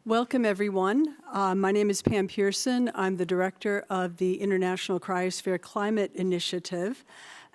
Welcome, everyone. My name is Pam Pearson. I'm the director of the International Cryosphere Climate Initiative.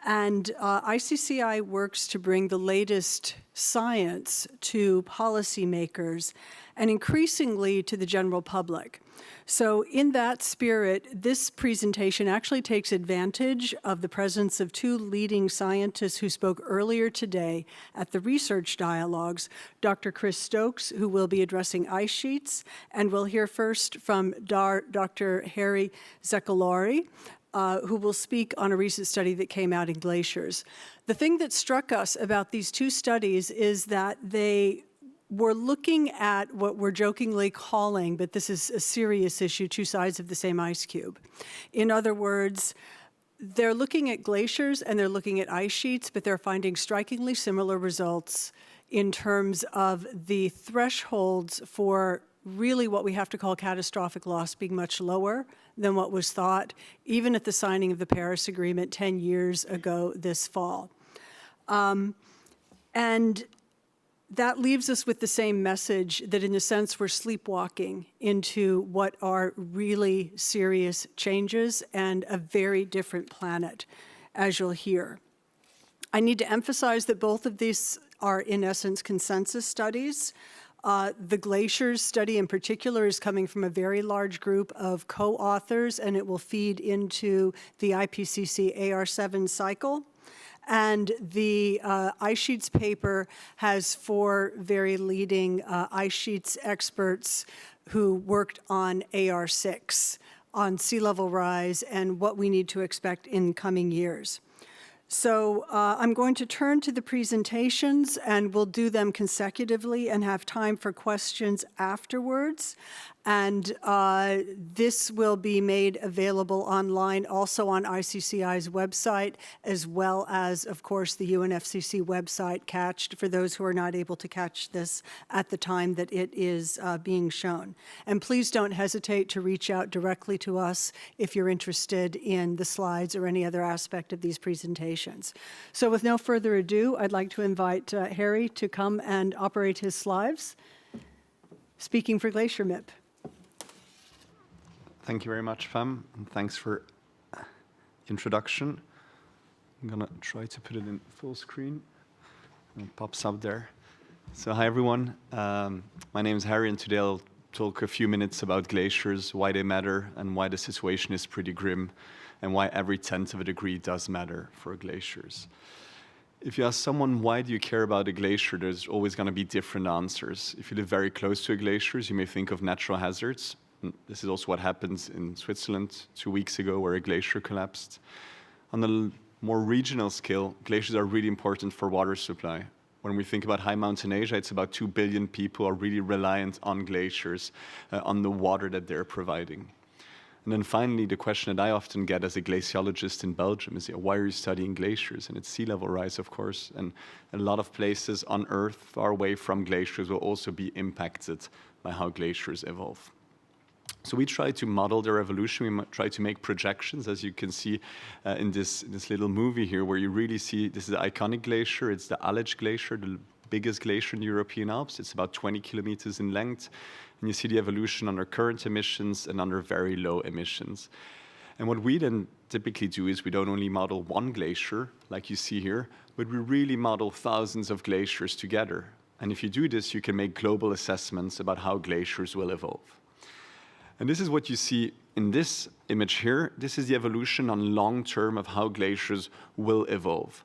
And ICCI works to bring the latest science to policymakers and increasingly to the general public. So in that spirit, this presentation actually takes advantage of the presence of two leading scientists who spoke earlier today at the research dialogues, Dr. Chris Stokes, who will be addressing ice sheets, and we'll hear first from Dr. Harry Zekollari, who will speak on a recent study that came out in Glaciers. The thing that struck us about these two studies is that they were looking at what we're jokingly calling, but this is a serious issue, two sides of the same ice cube. In other words, they're looking at glaciers and they're looking at ice sheets, but they're finding strikingly similar results in terms of the thresholds for really what we have to call catastrophic loss being much lower than what was thought, even at the signing of the Paris Agreement 10 years ago this fall. And that leaves us with the same message that in a sense we're sleepwalking into what are really serious changes and a very different planet, as you'll hear. I need to emphasize that both of these are in essence consensus studies. The Glaciers study in particular is coming from a very large group of co-authors, and it will feed into the IPCC AR7 cycle. And the ice sheets paper has four very leading ice sheets experts who worked on AR6, on sea level rise and what we need to expect in coming years. So I'm going to turn to the presentations, and we'll do them consecutively and have time for questions afterwards. And this will be made available online, also on ICCI's website, as well as, of course, the UNFCCC website cached for those who are not able to catch this at the time that it is being shown. And please don't hesitate to reach out directly to us if you're interested in the slides or any other aspect of these presentations. So with no further ado, I'd like to invite Harry to come and operate his slides, speaking for Glacier MIP. Thank you very much, Pam, and thanks for introduction. I'm gonna try to put it in full screen. It pops up there. So hi, everyone. My name is Harry, and today I'll talk a few minutes about glaciers, why they matter, and why the situation is pretty grim, and why every 1/10 of a degree does matter for glaciers. If you ask someone, why do you care about a glacier, there's always gonna be different answers. If you live very close to a glacier, you may think of natural hazards. This is also what happened in Switzerland 2 weeks ago, where a glacier collapsed. On a more regional scale, glaciers are really important for water supply. When we think about high mountain Asia, it's about 2 billion people are really reliant on glaciers, on the water that they're providing. And then finally, the question that I often get as a glaciologist in Belgium is, why are you studying glaciers? And it's sea level rise, of course, and a lot of places on Earth far away from glaciers will also be impacted by how glaciers evolve. So we try to model their evolution. We try to make projections, as you can see in this little movie here, where you really see this is the iconic glacier. It's the Aletsch Glacier, the biggest glacier in the European Alps. It's about 20 kilometers in length. And you see the evolution under current emissions and under very low emissions. And what we then typically do is we don't only model one glacier, like you see here, but we really model thousands of glaciers together. And if you do this, you can make global assessments about how glaciers will evolve. And this is what you see in this image here. This is the evolution on long term of how glaciers will evolve.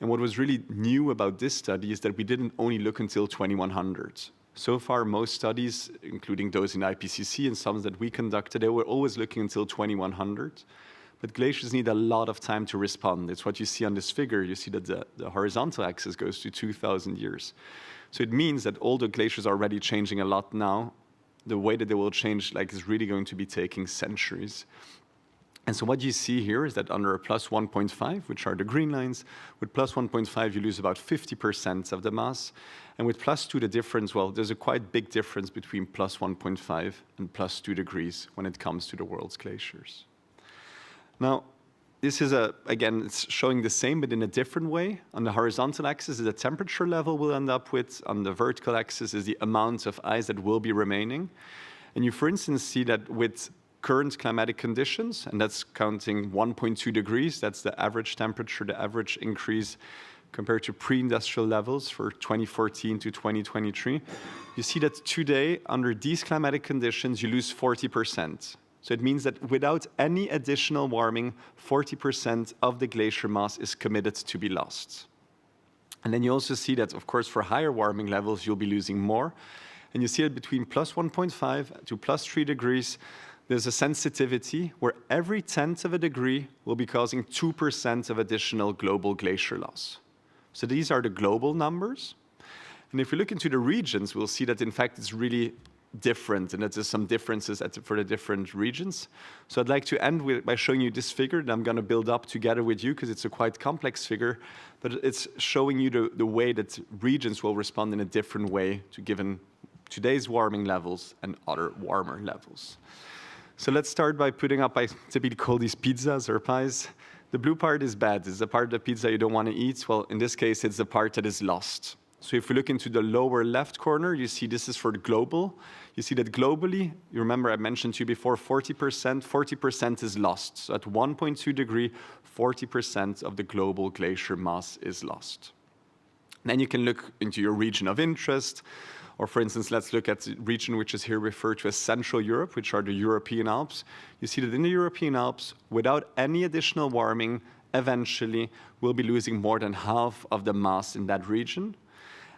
And what was really new about this study is that we didn't only look until 2100. So far, most studies, including those in IPCC and some that we conducted, they were always looking until 2100. But glaciers need a lot of time to respond. It's what you see on this figure. You see that the horizontal axis goes to 2,000 years. So it means that all the glaciers are already changing a lot now. The way that they will change is really going to be taking centuries. And so what you see here is that under a plus 1.5, which are the green lines, with plus 1.5 you lose about 50% of the mass. And with plus 2 the difference, well, there's a quite big difference between plus 1.5 and plus 2 degrees when it comes to the world's glaciers. Now, this is again, it's showing the same, but in a different way. On the horizontal axis is the temperature level we'll end up with. On the vertical axis is the amount of ice that will be remaining. And you, for instance, see that with current climatic conditions, and that's counting 1.2 degrees, that's the average temperature, the average increase compared to pre-industrial levels for 2014 to 2023, you see that today, under these climatic conditions, you lose 40%. So it means that without any additional warming, 40% of the glacier mass is committed to be lost. And then you also see that, of course, for higher warming levels, you'll be losing more. And you see that between plus 1.5 to plus 3 degrees, there's a sensitivity where every tenth of a degree will be causing 2% of additional global glacier loss. So these are the global numbers. And if we look into the regions, we'll see that, in fact, it's really different, and that there's some differences for the different regions. So I'd like to end by showing you this figure that I'm going to build up together with you, because it's a quite complex figure, but it's showing you the way that regions will respond in a different way to given today's warming levels and other warmer levels. So let's start by putting up, I typically call these pizzas or pies. The blue part is bad. It's the part of the pizza you don't want to eat. Well, in this case, it's the part that is lost. So if we look into the lower left corner, you see this is for the global. You see that globally, you remember I mentioned to you before, 40% is lost. So at 1.2 degree, 40% of the global glacier mass is lost. Then you can look into your region of interest, or for instance, let's look at the region which is here referred to as Central Europe, which are the European Alps. You see that in the European Alps, without any additional warming, eventually we'll be losing more than half of the mass in that region.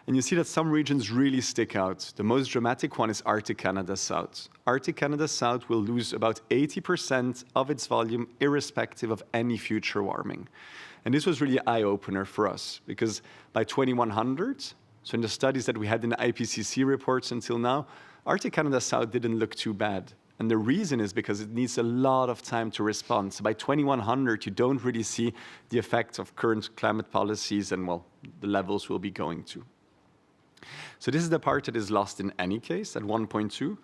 And you see that some regions really stick out. The most dramatic one is Arctic Canada South. Arctic Canada South will lose about 80% of its volume irrespective of any future warming. And this was really an eye-opener for us, because by 2100, so in the studies that we had in the IPCC reports until now, Arctic Canada South didn't look too bad. And the reason is because it needs a lot of time to respond. So by 2100, you don't really see the effects of current climate policies and, well, the levels we'll be going to. So this is the part that is lost in any case at 1.2.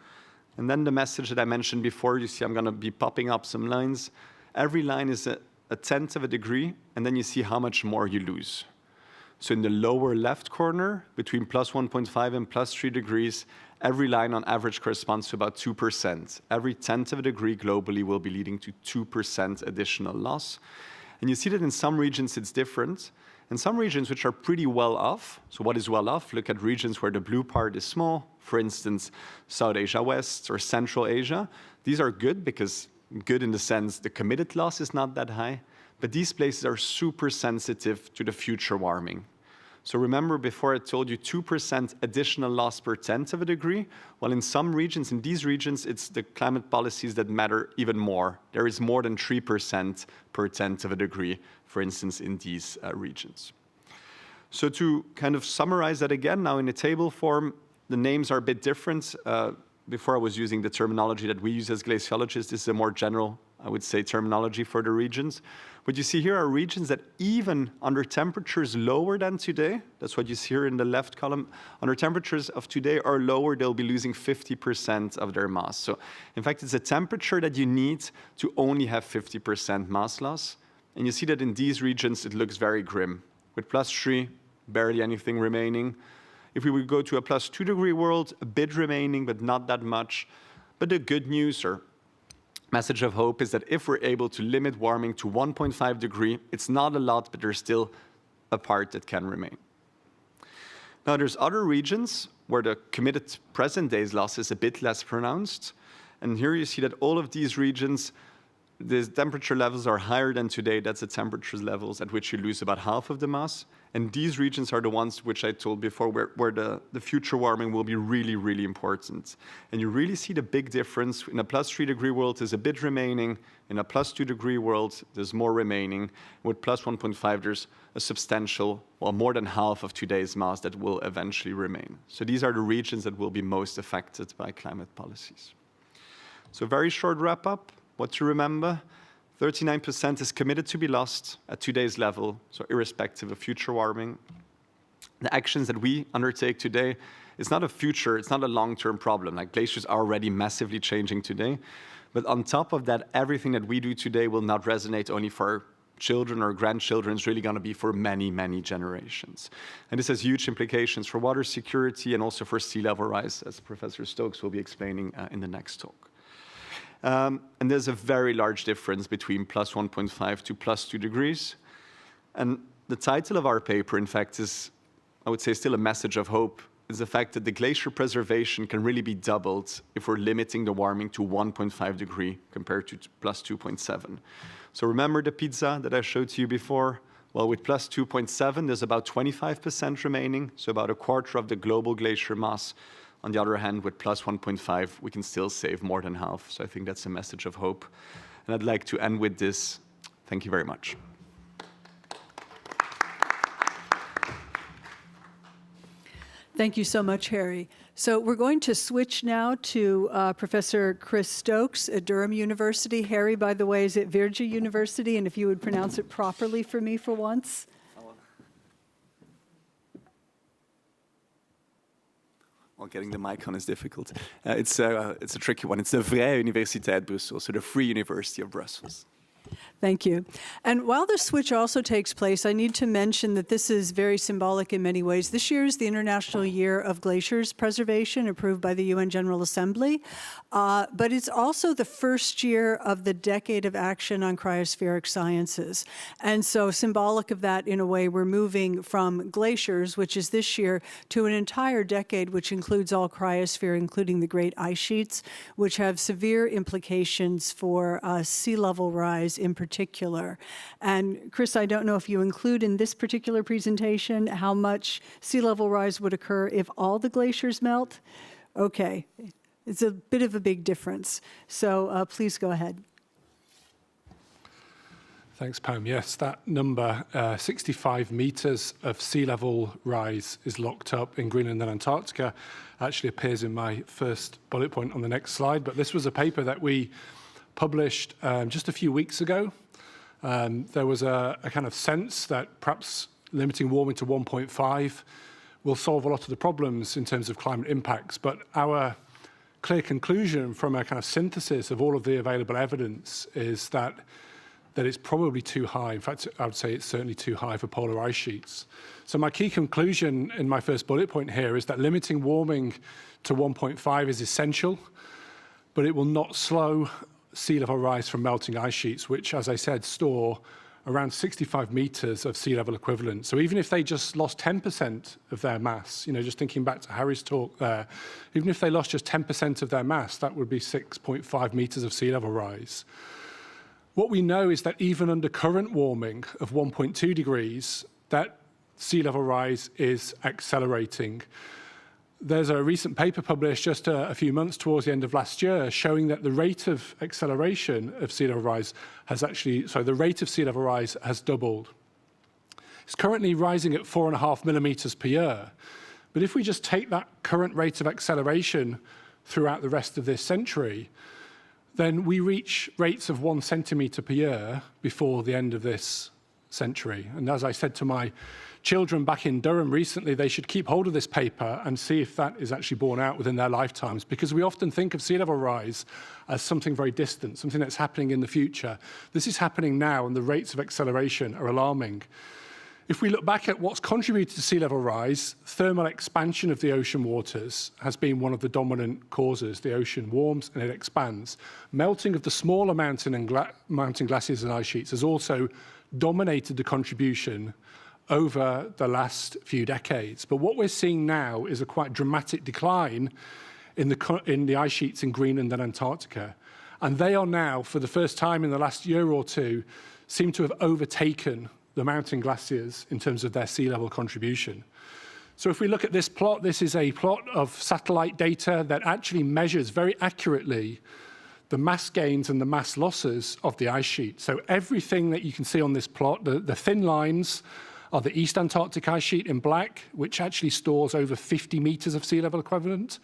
And then the message that I mentioned before, you see I'm going to be popping up some lines. Every line is a tenth of a degree, and then you see how much more you lose. So in the lower left corner, between plus 1.5 and plus 3 degrees, every line on average corresponds to about 2%. Every tenth of a degree globally will be leading to 2% additional loss. And you see that in some regions it's different. In some regions which are pretty well off, so what is well off? Look at regions where the blue part is small, for instance, South Asia West or Central Asia. These are good because good in the sense the committed loss is not that high, but these places are super sensitive to the future warming. So remember before I told you 2% additional loss per tenth of a degree? Well, in some regions, in these regions, it's the climate policies that matter even more. There is more than 3% per tenth of a degree, for instance, in these regions. So to kind of summarize that again, now in a table form, the names are a bit different. Before I was using the terminology that we use as glaciologists. This is a more general, I would say, terminology for the regions. What you see here are regions that even under temperatures lower than today, that's what you see here in the left column, under temperatures of today are lower, they'll be losing 50% of their mass. So in fact, it's a temperature that you need to only have 50% mass loss. And you see that in these regions, it looks very grim. With plus 3, barely anything remaining. If we would go to a plus 2 degree world, a bit remaining, but not that much. But the good news or message of hope is that if we're able to limit warming to 1.5 degree, it's not a lot, but there's still a part that can remain. Now, there's other regions where the committed present day's loss is a bit less pronounced. And here you see that all of these regions, the temperature levels are higher than today. That's the temperature levels at which you lose about half of the mass. And these regions are the ones which I told before where the future warming will be really, really important. And you really see the big difference. In a plus 3 degree world, there's a bit remaining. In a plus 2 degree world, there's more remaining. With plus 1.5, there's a substantial, well, more than half of today's mass that will eventually remain. So these are the regions that will be most affected by climate policies. So very short wrap up. What to remember? 39% is committed to be lost at today's level, so irrespective of future warming. The actions that we undertake today, it's not a future, it's not a long-term problem. Like glaciers are already massively changing today, But on top of that, everything that we do today will not resonate only for children or grandchildren. It's really going to be for many, many generations. And this has huge implications for water security and also for sea level rise, as Professor Stokes will be explaining in the next talk. And there's a very large difference between plus 1.5 to plus 2 degrees. And the title of our paper, in fact, is, I would say, still a message of hope, is the fact that the glacier preservation can really be doubled if we're limiting the warming to 1.5 degree compared to plus 2.7. So remember the pizza that I showed to you before? Well, with plus 2.7, there's about 25% remaining, so about a quarter of the global glacier mass. On the other hand, with plus 1.5, we can still save more than half. So I think that's a message of hope. And I'd like to end with this. Thank you very much. Thank you so much, Harry. So we're going to switch now to Professor Chris Stokes at Durham University. Harry, by the way, is at Vrije University, and if you would pronounce it properly for me for once. Well, getting the mic on is difficult. It's a tricky one. It's the Vrije Universiteit Brussel, so the Free University of Brussels. Thank you. And while the switch also takes place, I need to mention that this is very symbolic in many ways. This year is the International Year of Glaciers Preservation, approved by the UN General Assembly. But it's also the first year of the Decade of Action on Cryospheric Sciences. And so symbolic of that, in a way, we're moving from glaciers, which is this year, to an entire decade, which includes all cryosphere, including the great ice sheets, which have severe implications for sea level rise in particular. And Chris, I don't know if you include in this particular presentation how much sea level rise would occur if all the glaciers melt. Okay, it's a bit of a big difference. So please go ahead. Thanks, Pam. Yes, that number, 65 meters of sea level rise is locked up in Greenland and Antarctica. Actually appears in my first bullet point on the next slide, but this was a paper that we published just a few weeks ago. There was a kind of sense that perhaps limiting warming to 1.5 will solve a lot of the problems in terms of climate impacts. But our clear conclusion from a kind of synthesis of all of the available evidence is that it's probably too high. In fact, I would say it's certainly too high for polar ice sheets. So my key conclusion in my first bullet point here is that limiting warming to 1.5 is essential, but it will not slow sea level rise from melting ice sheets, which, as I said, store around 65 meters of sea level equivalent. So even if they just lost 10% of their mass, just thinking back to Harry's talk there, even if they lost just 10% of their mass, that would be 6.5 meters of sea level rise. What we know is that even under current warming of 1.2 degrees, that sea level rise is accelerating. There's a recent paper published just a few months towards the end of last year showing that the rate of acceleration of sea level rise the rate of sea level rise has doubled. It's currently rising at 4.5 millimeters per year. But if we just take that current rate of acceleration throughout the rest of this century, then we reach rates of 1 centimeter per year before the end of this century. And as I said to my children back in Durham recently, they should keep hold of this paper and see if that is actually borne out within their lifetimes, because we often think of sea level rise as something very distant, something that's happening in the future. This is happening now, and the rates of acceleration are alarming. If we look back at what's contributed to sea level rise, thermal expansion of the ocean waters has been one of the dominant causes. The ocean warms and it expands. Melting of the smaller mountain glaciers and ice sheets has also dominated the contribution over the last few decades. But what we're seeing now is a quite dramatic decline in the ice sheets in Greenland and Antarctica. And they are now, for the first time in the last year or two, seem to have overtaken the mountain glaciers in terms of their sea level contribution. So if we look at this plot, this is a plot of satellite data that actually measures very accurately the mass gains and the mass losses of the ice sheet. So everything that you can see on this plot, the thin lines are the East Antarctic ice sheet in black, which actually stores over 50 meters of sea level equivalent.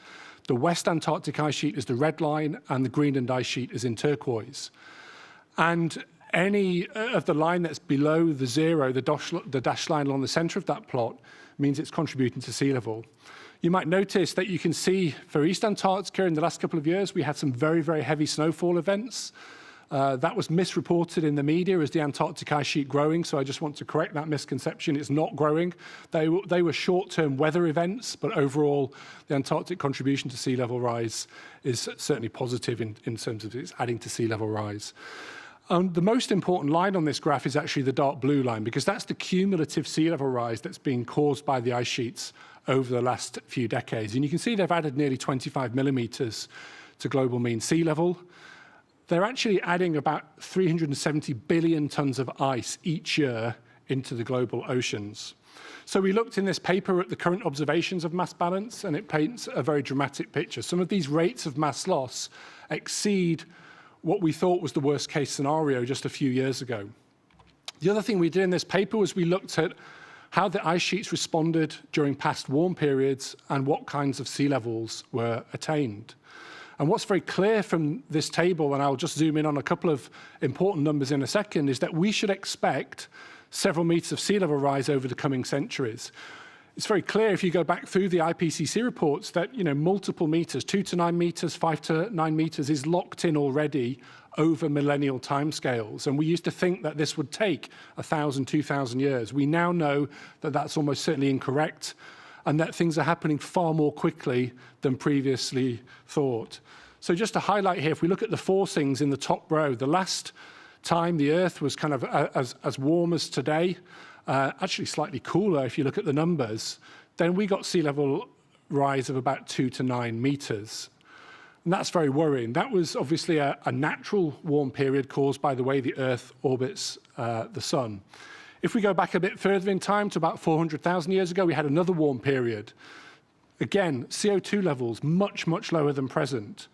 The West Antarctic ice sheet is the red line, and the Greenland ice sheet is in turquoise. And any of the line that's below the zero, the dashed line along the center of that plot, means it's contributing to sea level. You might notice that you can see for East Antarctica in the last couple of years, we had some very, very heavy snowfall events. That was misreported in the media as the Antarctic ice sheet growing, so I just want to correct that misconception. It's not growing. They were short-term weather events, but overall, the Antarctic contribution to sea level rise is certainly positive in terms of its adding to sea level rise. The most important line on this graph is actually the dark blue line, because that's the cumulative sea level rise that's been caused by the ice sheets over the last few decades. And you can see they've added nearly 25 millimeters to global mean sea level. They're actually adding about 370 billion tons of ice each year into the global oceans. So we looked in this paper at the current observations of mass balance, and it paints a very dramatic picture. Some of these rates of mass loss exceed what we thought was the worst case scenario just a few years ago. The other thing we did in this paper was we looked at how the ice sheets responded during past warm periods and what kinds of sea levels were attained. And what's very clear from this table, and I'll just zoom in on a couple of important numbers in a second, is that we should expect several meters of sea level rise over the coming centuries. It's very clear if you go back through the IPCC reports that multiple meters, 2 to 9 meters, 5 to 9 meters is locked in already over millennial timescales. And we used to think that this would take 1,000, 2,000 years. We now know that that's almost certainly incorrect, and that things are happening far more quickly than previously thought. So just to highlight here, if we look at the forcings in the top row, the last time the Earth was kind of as warm as today, actually slightly cooler if you look at the numbers, then we got sea level rise of about 2 to 9 meters. And that's very worrying. That was obviously a natural warm period caused by the way the Earth orbits the sun. If we go back a bit further in time to about 400,000 years ago, we had another warm period. Again, CO2 levels much, much lower than present.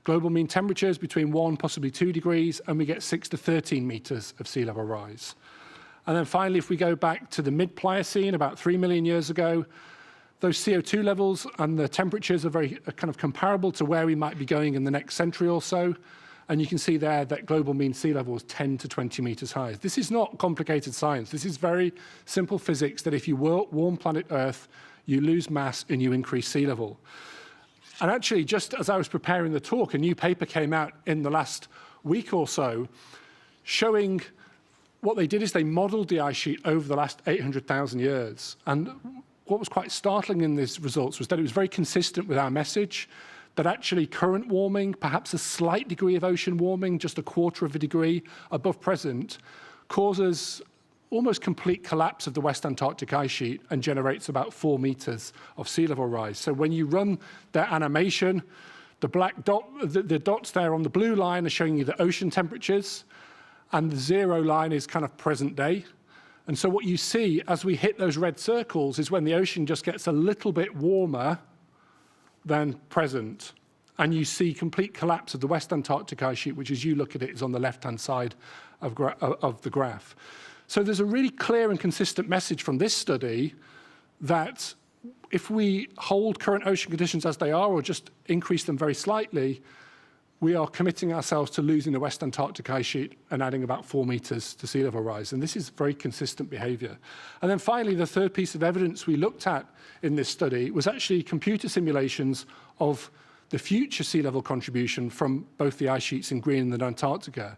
Global mean temperatures between 1, possibly 2 degrees, and we get 6 to 13 meters of sea level rise. And then finally, if we go back to the mid-Pliocene, about 3 million years ago, those CO2 levels and the temperatures are very kind of comparable to where we might be going in the next century or so. And you can see there that global mean sea level is 10 to 20 meters high. This is not complicated science. This is very simple physics that if you warm planet Earth, you lose mass and you increase sea level. And actually, just as I was preparing the talk, a new paper came out in the last week or so showing what they did is they modeled the ice sheet over the last 800,000 years. And what was quite startling in these results was that it was very consistent with our message that actually current warming, perhaps a slight degree of ocean warming, just 1/4 of a degree above present, causes almost complete collapse of the West Antarctic ice sheet and generates about 4 meters of sea level rise. So when you run that animation, the black dot, the dots there on the blue line are showing you the ocean temperatures, and the 0 line is kind of present day. And so what you see as we hit those red circles is when the ocean just gets a little bit warmer than present, and you see complete collapse of the West Antarctic ice sheet, which as you look at it is on the left-hand side of the graph. So there's a really clear and consistent message from this study that if we hold current ocean conditions as they are or just increase them very slightly, we are committing ourselves to losing the West Antarctic ice sheet and adding about 4 meters to sea level rise. And this is very consistent behavior. And then finally, the third piece of evidence we looked at in this study was actually computer simulations of the future sea level contribution from both the ice sheets in Greenland and Antarctica.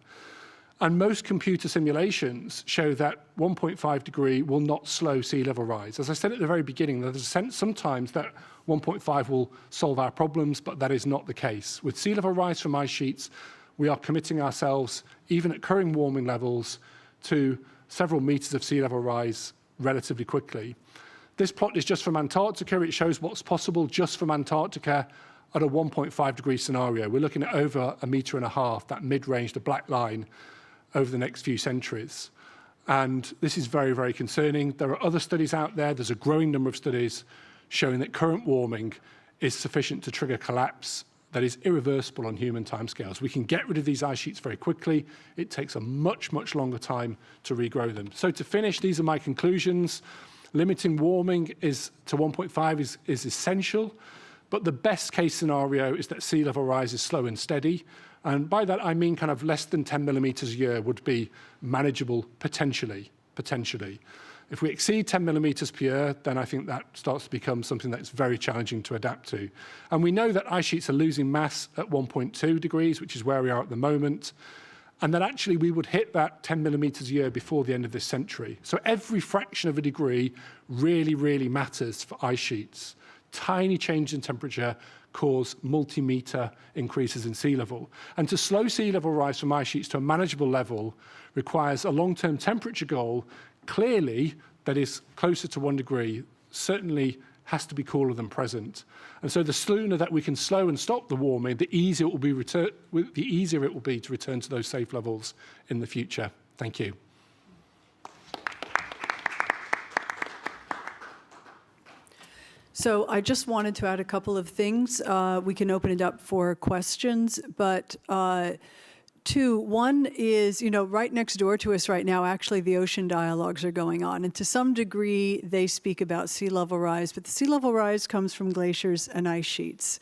And most computer simulations show that 1.5 degree will not slow sea level rise. As I said at the very beginning, there's a sense sometimes that 1.5 will solve our problems, but that is not the case. With sea level rise from ice sheets, we are committing ourselves, even at current warming levels, to several meters of sea level rise relatively quickly. This plot is just from Antarctica. It shows what's possible just from Antarctica at a 1.5 degree scenario. We're looking at over 1.5 meters, that mid-range, the black line, over the next few centuries. And this is very, very concerning. There are other studies out there. There's a growing number of studies showing that current warming is sufficient to trigger collapse that is irreversible on human timescales. We can get rid of these ice sheets very quickly. It takes a much, much longer time to regrow them. So to finish, these are my conclusions. Limiting warming to 1.5 is essential, but the best case scenario is that sea level rise is slow and steady. And by that, I mean kind of less than 10 millimeters a year would be manageable potentially. If we exceed 10 millimetres per year, then I think that starts to become something that's very challenging to adapt to. And we know that ice sheets are losing mass at 1.2 degrees, which is where we are at the moment, and that actually we would hit that 10 millimetres a year before the end of this century. So every fraction of a degree really, really matters for ice sheets. Tiny change in temperature cause multi-metre increases in sea level. And to slow sea level rise from ice sheets to a manageable level requires a long-term temperature goal, clearly, that is closer to 1 degree, certainly has to be cooler than present. And so the sooner that we can slow and stop the warming, the easier it will be to return to those safe levels in the future. Thank you. So I just wanted to add a couple of things. We can open it up for questions, but two. One is, right next door to us right now, actually the ocean dialogues are going on. And to some degree, they speak about sea level rise, but the sea level rise comes from glaciers and ice sheets.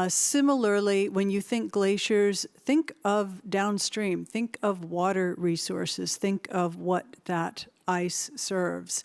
Similarly, when you think glaciers, think of downstream, think of water resources, think of what that ice serves.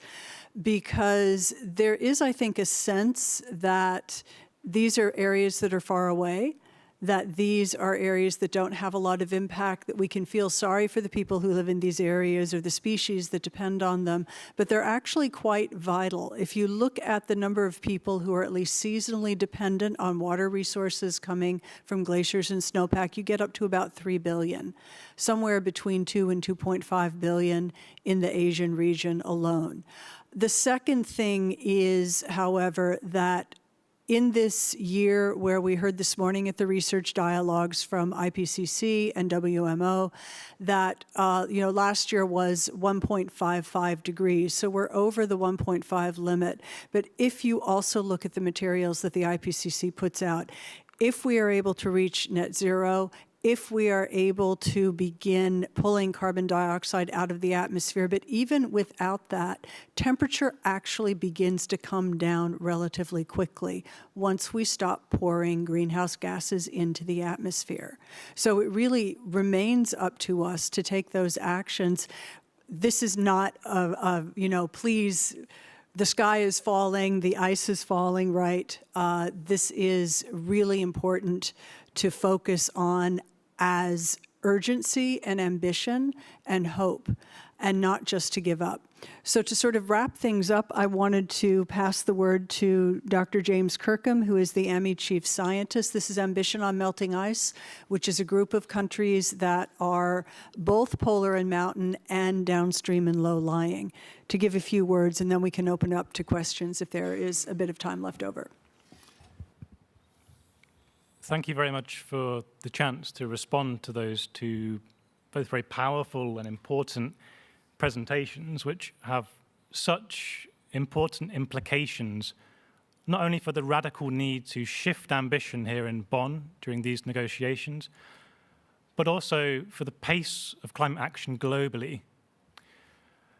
Because there is, I think, a sense that these are areas that are far away, that these are areas that don't have a lot of impact, that we can feel sorry for the people who live in these areas or the species that depend on them, but they're actually quite vital. If you look at the number of people who are at least seasonally dependent on water resources coming from glaciers and snowpack, you get up to about 3 billion, somewhere between 2 and 2.5 billion in the Asian region alone. The second thing is, however, that in this year where we heard this morning at the research dialogues from IPCC and WMO that, last year was 1.55 degrees. So we're over the 1.5 limit. But if you also look at the materials that the IPCC puts out, if we are able to reach net zero, if we are able to begin pulling carbon dioxide out of the atmosphere, but even without that, temperature actually begins to come down relatively quickly once we stop pouring greenhouse gases into the atmosphere. So it really remains up to us to take those actions. This is not please, the sky is falling, the ice is falling, right? This is really important to focus on as urgency and ambition and hope, and not just to give up. So to sort of wrap things up, I wanted to pass the word to Dr. James Kirkham, who is the AMI Chief Scientist. This is Ambition on Melting Ice, which is a group of countries that are both polar and mountain and downstream and low-lying, to give a few words, and then we can open up to questions if there is a bit of time left over. Thank you very much for the chance to respond to those two both very powerful and important presentations, which have such important implications, not only for the radical need to shift ambition here in Bonn during these negotiations, but also for the pace of climate action globally.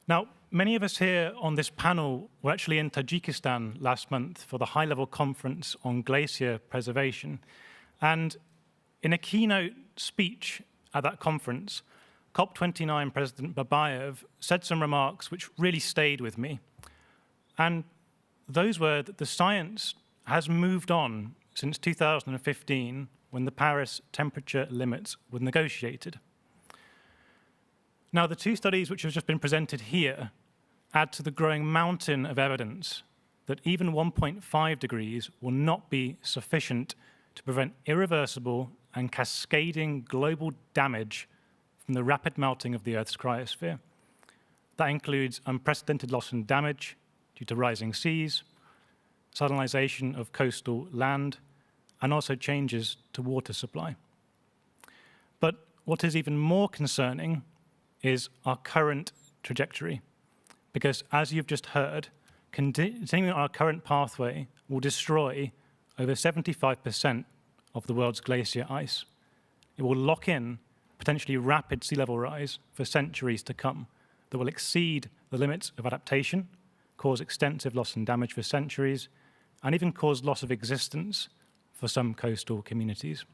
Now, many of us here on this panel were actually in Tajikistan last month for the high-level conference on glacier preservation. And in a keynote speech at that conference, COP29 President Babayev said some remarks which really stayed with me. And those were that the science has moved on since 2015, when the Paris temperature limits were negotiated. Now, the two studies which have just been presented here add to the growing mountain of evidence that even 1.5 degrees will not be sufficient to prevent irreversible and cascading global damage from the rapid melting of the Earth's cryosphere. That includes unprecedented loss and damage due to rising seas, salinization of coastal land, and also changes to water supply. But what is even more concerning is our current trajectory, because as you've just heard, continuing our current pathway will destroy over 75% of the world's glacier ice. It will lock in potentially rapid sea level rise for centuries to come that will exceed the limits of adaptation, cause extensive loss and damage for centuries, and even cause loss of existence for some coastal communities.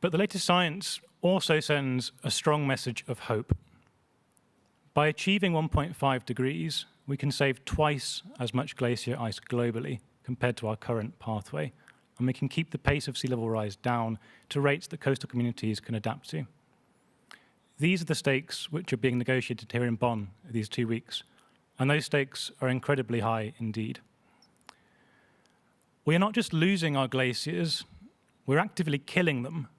But the latest science also sends a strong message of hope. By achieving 1.5 degrees, we can save twice as much glacier ice globally compared to our current pathway, and we can keep the pace of sea level rise down to rates that coastal communities can adapt to. These are the stakes which are being negotiated here in Bonn these 2 weeks, and those stakes are incredibly high indeed. We are not just losing our glaciers, we're actively killing them.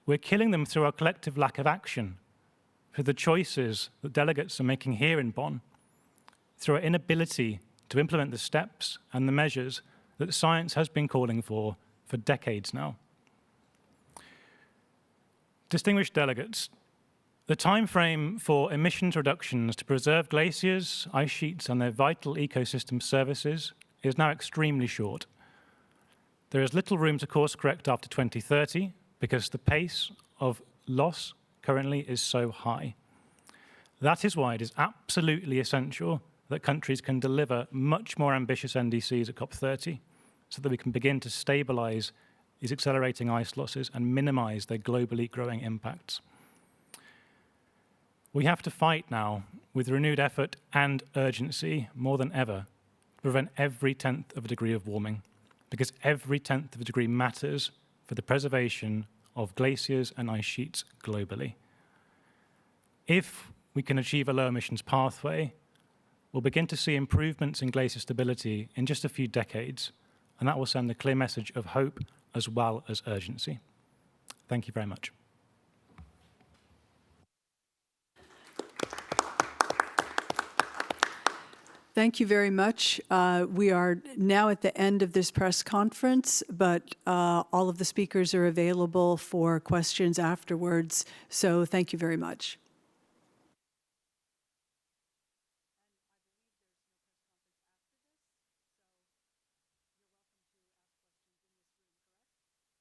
We're killing them through our collective lack of action, through the choices that delegates are making here in Bonn, through our inability to implement the steps and the measures that science has been calling for decades now. Distinguished delegates, the time frame for emissions reductions to preserve glaciers, ice sheets, and their vital ecosystem services is now extremely short. There is little room to course correct after 2030 because the pace of loss currently is so high. That is why it is absolutely essential that countries can deliver much more ambitious NDCs at COP30 so that we can begin to stabilize these accelerating ice losses and minimize their globally growing impacts. We have to fight now with renewed effort and urgency more than ever to prevent every 10th of a degree of warming, because every 10th of a degree matters for the preservation of glaciers and ice sheets globally. If we can achieve a low emissions pathway, we'll begin to see improvements in glacier stability in just a few decades, and that will send a clear message of hope as well as urgency. Thank you very much. Thank you very much. We are now at the end of this press conference, but all of the speakers are available for questions afterwards, so thank you very much.